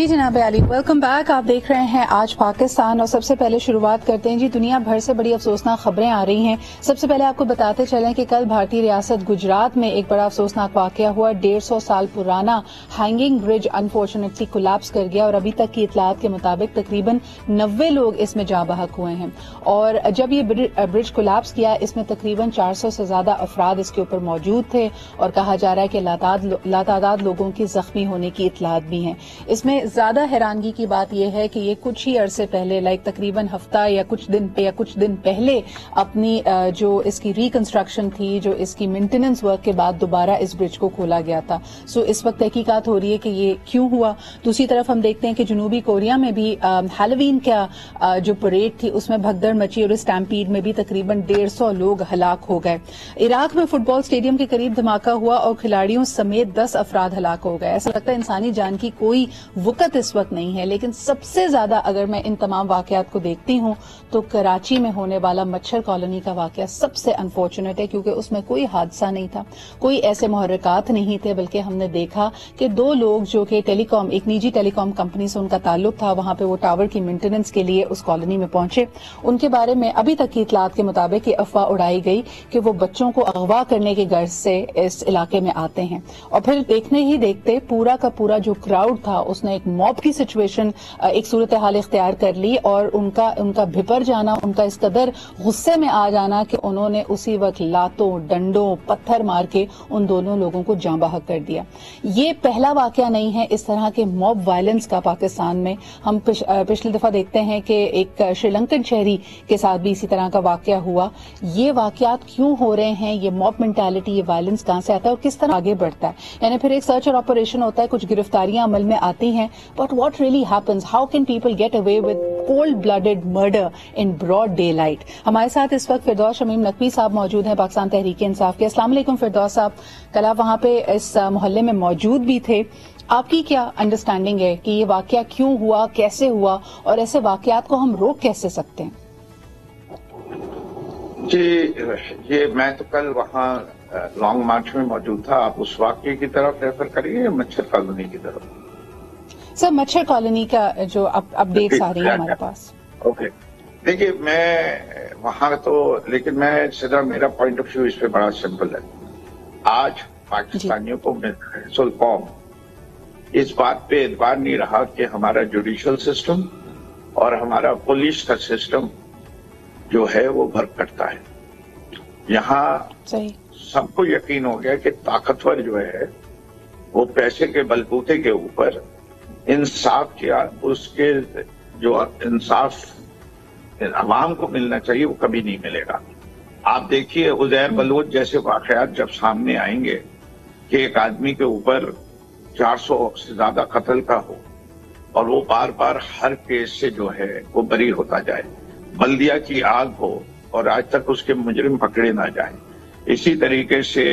जी जनाब Ali, welcome back. आप देख रहे हैं आज पाकिस्तान और सबसे पहले शुरुआत करते हैं जी, दुनिया भर से बड़ी अफसोसनाक खबरें आ रही हैं। सबसे पहले आपको बताते चलें कि कल भारतीय रियासत गुजरात में एक बड़ा अफसोसनाक वाकया हुआ। 150 साल पुराना हैंगिंग ब्रिज अनफॉर्चुनेटली कोलैप्स कर गया और अभी तक की इतलात के मुताबिक तकरीबन 90 लोग इसमें जाँ बहक हुए हैं। और जब ये ब्रिज कोलैप्स किया, इसमें तकरीबन 400 से ज्यादा अफराद इसके ऊपर मौजूद थे और कहा जा रहा है कि लातादाद लोगों की जख्मी होने की इतलात भी हैं। इसमें ज्यादा हैरानगी की बात यह है कि ये कुछ ही अरसे पहले तकरीबन हफ्ता या कुछ दिन पहले अपनी जो इसकी रिकंस्ट्रक्शन थी, जो इसकी मेंटेनेंस वर्क के बाद दोबारा इस ब्रिज को खोला गया था। सो इस वक्त तहकीकात हो रही है कि ये क्यों हुआ। दूसरी तरफ हम देखते हैं कि जनूबी कोरिया में भी हैलोवीन का जो परेड थी उसमें भगदड़ मची और स्टैम्पीड में भी तकरीबन 150 लोग हलाक हो गए। इराक में फुटबॉल स्टेडियम के करीब धमाका हुआ और खिलाड़ियों समेत 10 अफराद हलाक हो गए। ऐसा लगता है इंसानी जान की कोई वक़्त इस वक्त नहीं है। लेकिन सबसे ज्यादा अगर मैं इन तमाम वाकयात को देखती हूं तो कराची में होने वाला मच्छर कॉलोनी का वाकया सबसे अनफॉर्चुनेट है, क्योंकि उसमें कोई हादसा नहीं था, कोई ऐसे मुहर्रिकात नहीं थे, बल्कि हमने देखा कि 2 लोग जो कि एक निजी टेलीकॉम कंपनी से उनका ताल्लुक था, वहां पे वो टावर की मेंटेनेंस के लिए उस कॉलोनी में पहुंचे। उनके बारे में अभी तक की इतलात के मुताबिक ये अफवाह उड़ाई गई कि वो बच्चों को अगवा करने की गर्ज से इस इलाके में आते हैं। और फिर देखने ही देखते पूरा का पूरा जो क्राउड था उसने एक मॉब की सिचुएशन, एक सूरत हाल इख्तियार कर ली और उनका भिपर जाना, उनका इस कदर गुस्से में आ जाना कि उन्होंने उसी वक्त लातों डंडों पत्थर मार के उन दोनों लोगों को जाँ बहक कर दिया। ये पहला वाकया नहीं है इस तरह के मॉब वायलेंस का पाकिस्तान में। हम पिछली दफा देखते हैं कि एक श्रीलंकन शहरी के साथ भी इसी तरह का वाकया हुआ। ये वाकयात क्यों हो रहे हैं, ये मॉब मेंटालिटी, ये वायलेंस कहां से आता है और किस तरह आगे बढ़ता है। यानी फिर एक सर्च और ऑपरेशन होता है, कुछ गिरफ्तारियां अमल में आती हैं, but what really happens, how can people get away with cold blooded murder in broad daylight. हमारे साथ इस वक्त फिरदौस शमीम नकवी साहब मौजूद हैं, पाकिस्तान तहरीक इंसाफ के। अस्सलाम वालेकुम फिरदौस साहब, कल आप वहां पे इस मोहल्ले में मौजूद भी थे। आपकी क्या अंडरस्टैंडिंग है कि ये वाकया क्यों हुआ, कैसे हुआ और ऐसे वाकयात को हम रोक कैसे सकते हैं? जी, ये मैं तो कल वहाँ लॉन्ग मार्च में मौजूद था। आप उस वाकये की तरफ रेफर करिए, मच्छर कॉलोनी की तरफ? सर, मच्छर कॉलोनी का जो अपडेट्स आ रही है हमारे पास। ओके, देखिए मैं वहाँ तो, लेकिन मैं सीधा, मेरा पॉइंट ऑफ व्यू इस पे बड़ा सिंपल है। आज पाकिस्तानियों को फुल फॉर्म इस बात पे एतबार नहीं रहा कि हमारा जुडिशल सिस्टम और हमारा पुलिस का सिस्टम जो है वो भरकटता है। यहाँ सबको यकीन हो गया कि ताकतवर जो है वो पैसे के बलबूते के ऊपर इंसाफ किया, उसके जो इंसाफ अवाम को मिलना चाहिए वो कभी नहीं मिलेगा। आप देखिए उज़ैर बलोच जैसे वाकयात जब सामने आएंगे कि एक आदमी के ऊपर 400 से ज्यादा कत्ल का हो और वो बार बार हर केस से जो है वो बरी होता जाए, बल्दिया की आग हो और आज तक उसके मुजरिम पकड़े ना जाए। इसी तरीके से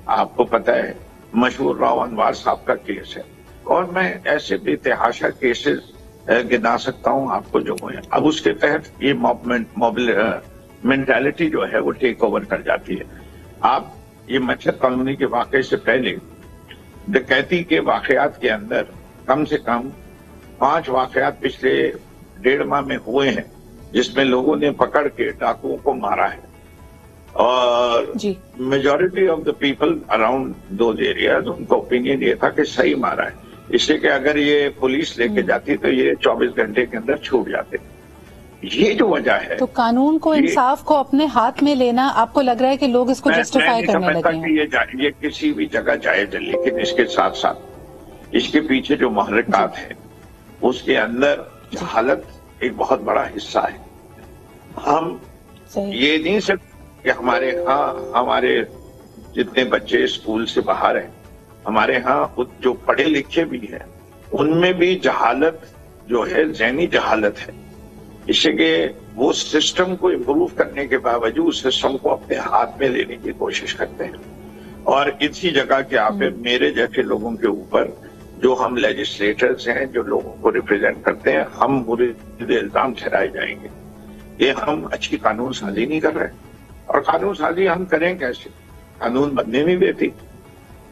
आपको पता है मशहूर राव अनवार साहब का केस है, और मैं ऐसे बेतहाशा केसेस गिना सकता हूं आपको जो हुए। अब उसके तहत ये मेंटालिटी जो है वो टेक ओवर कर जाती है। आप ये मच्छर कॉलोनी के वाकये से पहले डकैती के वाकयात के अंदर कम से कम 5 वाकयात पिछले 1.5 माह में हुए हैं जिसमें लोगों ने पकड़ के डाकुओं को मारा है, और majority of the people around those areas उनका ओपिनियन ये था कि सही मारा है, इसलिए कि अगर ये पुलिस लेके जाती तो ये 24 घंटे के अंदर छूट जाते। ये जो वजह है, तो कानून को, इंसाफ को अपने हाथ में लेना, आपको लग रहा है कि लोग इसको जस्टिफाई करने लगे हैं? ये किसी भी जगह जायज है, लेकिन इसके साथ साथ इसके पीछे जो मुहर्रिकात है उसके अंदर हालत एक बहुत बड़ा हिस्सा है। हम ये नहीं सिर्फ कि हमारे जितने बच्चे स्कूल से बाहर हैं, हमारे यहाँ जो पढ़े लिखे भी हैं उनमें भी जहालत जो है ज़हनी जहालत है। इससे कि वो सिस्टम को इम्प्रूव करने के बावजूद सिस्टम को अपने हाथ में लेने की कोशिश करते हैं, और इसी जगह के आप मेरे जैसे लोगों के ऊपर जो हम लेजिस्लेटर्स हैं, जो लोगों को रिप्रेजेंट करते हैं, हम बुरे इल्जाम ठहराए जाएंगे ये हम अच्छी कानून साजी नहीं कर रहे। और कानून साजी हम करें कैसे? कानून बनने नहीं देती।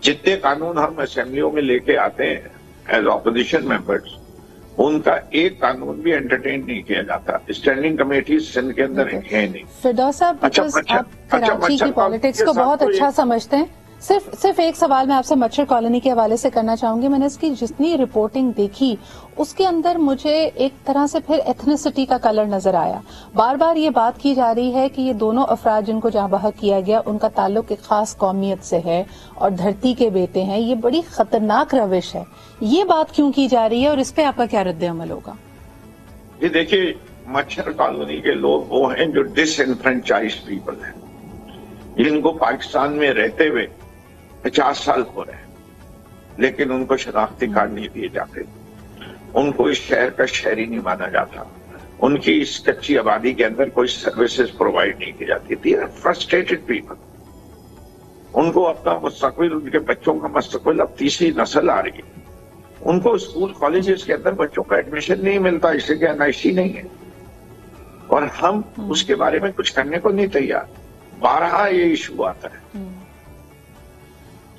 जितने कानून हम असेंबलियों में लेके आते हैं एज ऑपोजिशन मेंबर्स, ان کا ایک قانون بھی انٹرٹین نہیں کیا جاتا. اسٹینڈنگ کمیٹی سندھ کے اندر ہے نہیں. فردوس صاحب، آپ کراچی کی پالیٹکس کو بہت اچھا سمجھتے ہیں. صرف ایک سوال میں آپ سے مچھر کالونی کے حوالے سے کرنا چاہوں گی. میں نے اس کی جتنی رپورٹنگ دیکھی اس کے اندر مجھے ایک طرح سے پھر ایتھنیسٹی کا کلر نظر آیا. بار بار یہ بات کی جا رہی ہے کہ یہ دونوں افراد جن کو جہاں بحق کیا گیا ان کا تعلق ایک خاص قومیت سے ہے اور دھرتی کے بیٹے ہیں. یہ بڑی خطرناک روش ہے. یہ بات کیوں کی جا رہی ہے اور اس پہ آپ کا کیا رد عمل ہوگا؟ یہ دیکھیے، مچھر کالونی کے لوگ وہ ہیں جو ڈس انفرینچائز پیپل ہیں، جن کو پاکستان میں رہتے ہوئے 50 سال ہو رہے ہیں، لیکن ان کو شناختی کارڈ نہیں دیے جاتے. ان کو اس شہر کا شہری نہیں مانا جاتا. ان کی اس کچی آبادی کے اندر کوئی سروسز پرووائڈ نہیں کی جاتی. They are frustrated people. ان کو اپنا مستقبل، ان کے بچوں کا مستقبل، اب تیسری نسل آ رہی ہے، ان کو اسکول کالجز کے اندر بچوں کا ایڈمیشن نہیں ملتا، اس لیے کہ NIC نہیں ہے، اور ہم اس کے بارے میں کچھ کرنے کو نہیں تیار. بارہا یہ ایشو آتا ہے.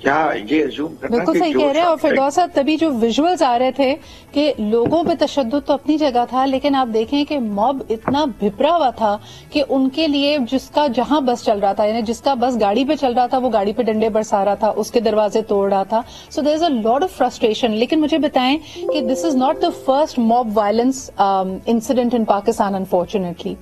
کیا یہ زوم کرنا بالکل صحیح کہہ رہے ہیں. اور فردوس صاحب، تبھی جو ویژولز آ رہے تھے کہ لوگوں پہ تشدد تو اپنی جگہ تھا، لیکن آپ دیکھیں کہ موب اتنا بھپرا ہوا تھا کہ ان کے لیے جس کا جہاں بس چل رہا تھا، یعنی جس کا بس گاڑی پہ چل رہا تھا وہ گاڑی پہ ڈنڈے برسا رہا تھا، اس کے دروازے توڑ رہا تھا. So there is a lot of frustration. لیکن مجھے بتائیں کہ this is not the first mob violence incident in Pakistan unfortunately.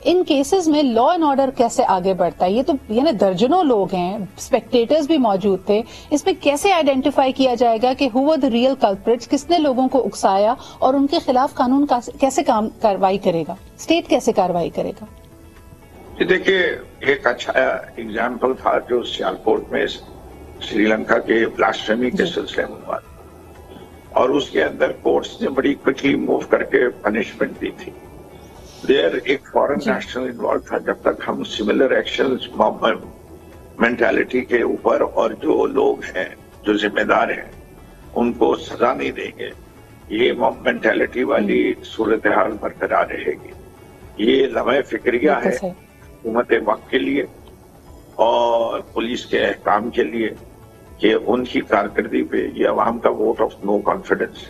ان کیسز میں لا اینڈ آرڈر کیسے آگے بڑھتا ہے؟ یہ تو یعنی درجنوں لوگ ہیں، اسپیکٹیٹرز بھی موجود تھے. اس میں کیسے آئیڈینٹیفائی کیا جائے گا کہ ہو ور دا ریئل کلپریٹس، کس نے لوگوں کو اکسایا اور ان کے خلاف قانون کیسے کارروائی کرے گا، اسٹیٹ کیسے کارروائی کرے گا؟ دیکھیے، ایک اچھا ایگزامپل تھا جو سیالکوٹ میں سری لنکا کے بلاسفیمی کے سلسلے میں ہوا، اور اس کے اندر کورٹس نے بڑی کوئکلی موو کر کے پنشمنٹ دی تھی. دیر ایک فورن نیشنل انوالو تھا. جب تک ہم سملر ایکشن مینٹالٹی کے اوپر اور جو لوگ ہیں جو ذمہ دار ہیں ان کو سزا نہیں دیں گے، یہ موب مینٹالٹی والی صورتحال برقرار رہے گی. یہ لمحہ فکریہ ہے حکومت وقت کے لیے اور پولیس کے احکام کے لیے کہ ان کی کارکردگی پہ یہ عوام کا ووٹ آف نو کانفیڈنس،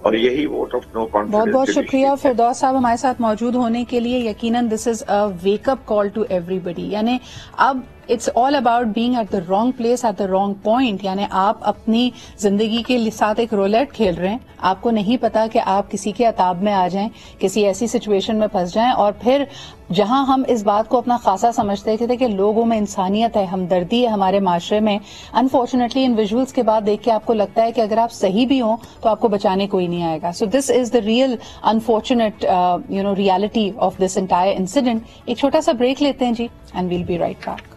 اور یہی ووٹ آف نو کانفیڈنس. بہت بہت شکریہ فردوس صاحب ہمارے ساتھ موجود ہونے کے لیے. یقیناً this is a wake up call to everybody. یعنی اب it's all about being at the wrong place at the wrong point. یعنی آپ اپنی زندگی کے ساتھ ایک رولٹ کھیل رہے ہیں، آپ کو نہیں پتا کہ آپ کسی کے عتاب میں آ جائیں، کسی ایسی سچویشن میں پھنس جائیں. اور پھر جہاں ہم اس بات کو اپنا خاصا سمجھتے تھے کہ لوگوں میں انسانیت ہے، ہمدردی ہے ہمارے معاشرے میں، انفارچونیٹلی ان ویژولز کے بعد دیکھ کے آپ کو لگتا ہے کہ اگر آپ صحیح بھی ہوں تو آپ کو بچانے کوئی نہیں آئے گا. So this is the real unfortunate reality of this entire incident. ایک چھوٹا سا بریک لیتے ہیں جی، and we'll be right back.